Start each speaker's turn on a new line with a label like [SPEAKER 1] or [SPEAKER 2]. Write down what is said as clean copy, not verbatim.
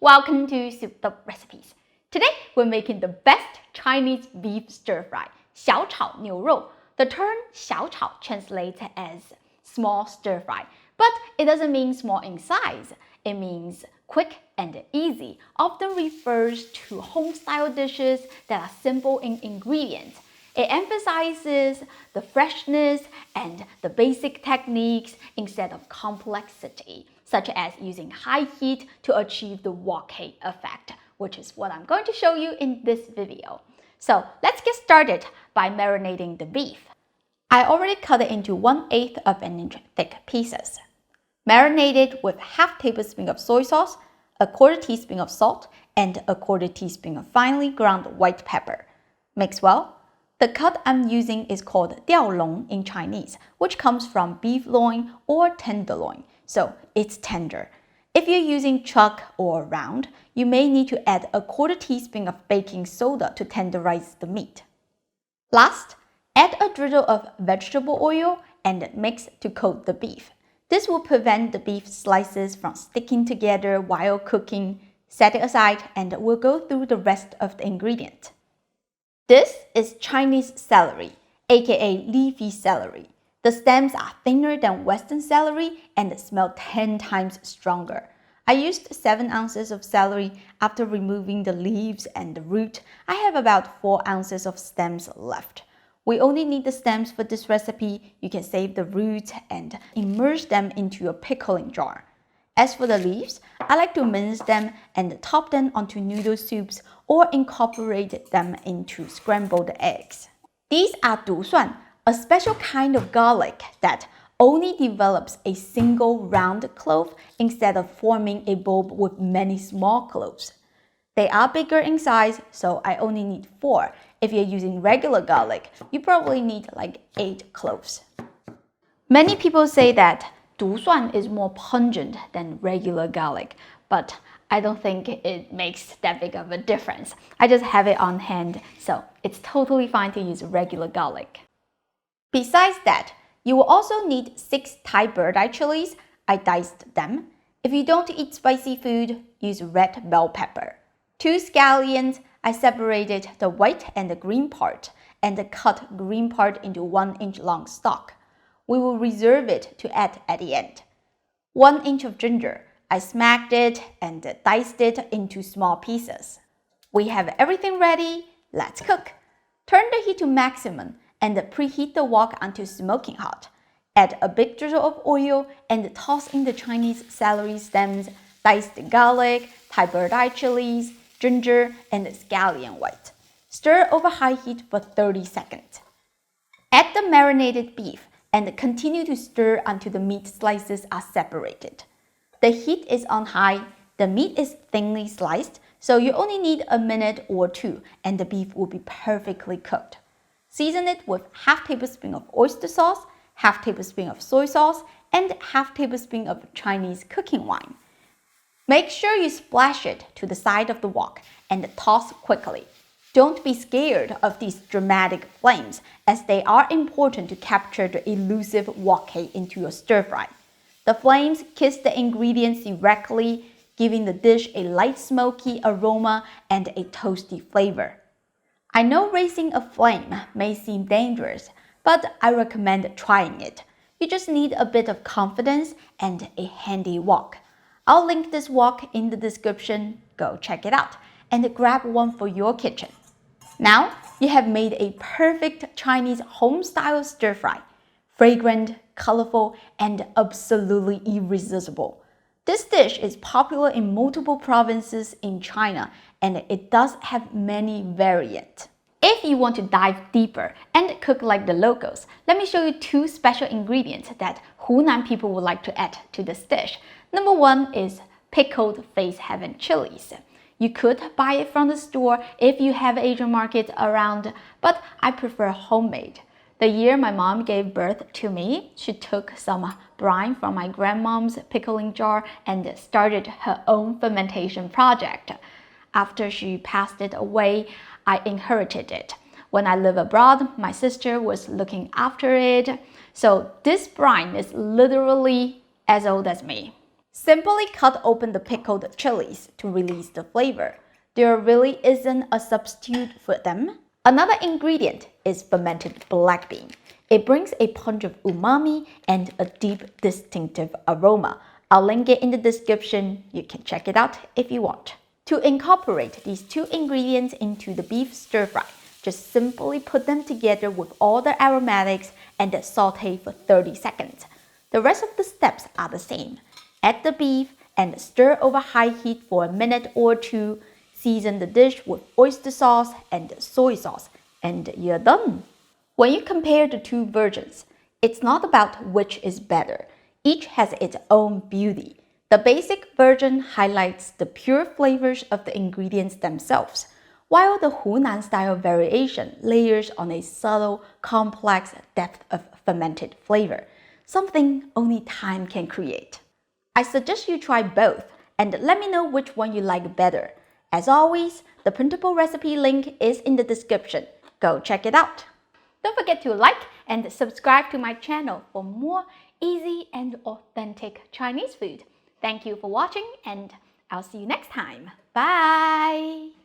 [SPEAKER 1] welcome to Souped Up Recipes. Today we're making the best Chinese beef stir fry, 小炒牛肉. The term 小炒 translates as small stir fry, but it doesn't mean small in size. It means quick and easy, often refers to home-style dishes that are simple in ingredients. It emphasizes the freshness and the basic techniques instead of complexity, such as using high heat to achieve the wok effect, which is what I'm going to show you in this video. So let's get started by marinating the beef. I already cut it into 1/8 of an inch thick pieces. Marinate it with half tablespoon of soy sauce, a quarter teaspoon of salt, and a quarter teaspoon of finely ground white pepper. Mix well. The cut I'm using is called 吊龙 in Chinese, which comes from beef loin or tenderloin, so it's tender. If you're using chuck or round, you may need to add a quarter teaspoon of baking soda to tenderize the meat. Last, add a drizzle of vegetable oil and mix to coat the beef. This will prevent the beef slices from sticking together while cooking. Set it aside and we'll go through the rest of the ingredient. This is Chinese celery, aka leafy celery. The stems are thinner than Western celery and smell 10 times stronger. I used 7 ounces of celery. After removing the leaves and the root, I have about 4 ounces of stems left. We only need the stems for this recipe. You can save the roots and immerse them into a pickling jar. As for the leaves, I like to mince them and top them onto noodle soups or incorporate them into scrambled eggs. These are 独蒜, a special kind of garlic that only develops a single round clove instead of forming a bulb with many small cloves. They are bigger in size, so I only need 4. If you're using regular garlic, you probably need like 8 cloves. Many people say that 独蒜 is more pungent than regular garlic, but I don't think it makes that big of a difference. I just have it on hand, so it's totally fine to use regular garlic. Besides that, you will also need 6 Thai bird eye chilies. I diced them. If you don't eat spicy food, use red bell pepper. 2 scallions. I separated the white and the green part and cut green part into 1-inch long stalk. We will reserve it to add at the end. 1 inch of ginger. I smacked it and diced it into small pieces. We have everything ready. Let's cook. Turn the heat to maximum and preheat the wok until smoking hot. Add a big drizzle of oil and toss in the Chinese celery stems, diced garlic, Thai bird eye chilies, ginger, and scallion white. Stir over high heat for 30 seconds. Add the marinated beef and continue to stir until the meat slices are separated. The heat is on high, the meat is thinly sliced, so you only need a minute or 2 and the beef will be perfectly cooked. Season it with half tablespoon of oyster sauce, half tablespoon of soy sauce, and half tablespoon of Chinese cooking wine. Make sure you splash it to the side of the wok and toss quickly. Don't be scared of these dramatic flames, as they are important to capture the elusive wok into your stir fry. The flames kiss the ingredients directly, giving the dish a light smoky aroma and a toasty flavor. I know raising a flame may seem dangerous, but I recommend trying it. You just need a bit of confidence and a handy wok. I'll link this wok in the description. Go check it out and grab one for your kitchen. Now you have made a perfect Chinese home-style stir-fry. Fragrant, colorful, and absolutely irresistible. This dish is popular in multiple provinces in China, and it does have many variants. If you want to dive deeper and cook like the locals, let me show you 2 special ingredients that Hunan people would like to add to this dish. Number 1 is pickled face heaven chilies. You could buy it from the store if you have Asian markets around, but I prefer homemade. The year my mom gave birth to me, she took some brine from my grandmom's pickling jar and started her own fermentation project. After she passed it away, I inherited it. When I live abroad, my sister was looking after it. So this brine is literally as old as me. Simply cut open the pickled chilies to release the flavor. There really isn't a substitute for them. Another ingredient is fermented black bean. It brings a punch of umami and a deep, distinctive aroma. I'll link it in the description. You can check it out if you want. To incorporate these two ingredients into the beef stir fry, just simply put them together with all the aromatics and saute for 30 seconds. The rest of the steps are the same. Add the beef and stir over high heat for a minute or two. Season the dish with oyster sauce and soy sauce, and you're done. When you compare the two versions, it's not about which is better. Each has its own beauty. The basic version highlights the pure flavors of the ingredients themselves, while the Hunan style variation layers on a subtle, complex depth of fermented flavor, something only time can create. I suggest you try both and let me know which one you like better. As always, the printable recipe link is in the description. Go check it out. Don't forget to like and subscribe to my channel for more easy and authentic Chinese food. Thank you for watching and I'll see you next time. Bye!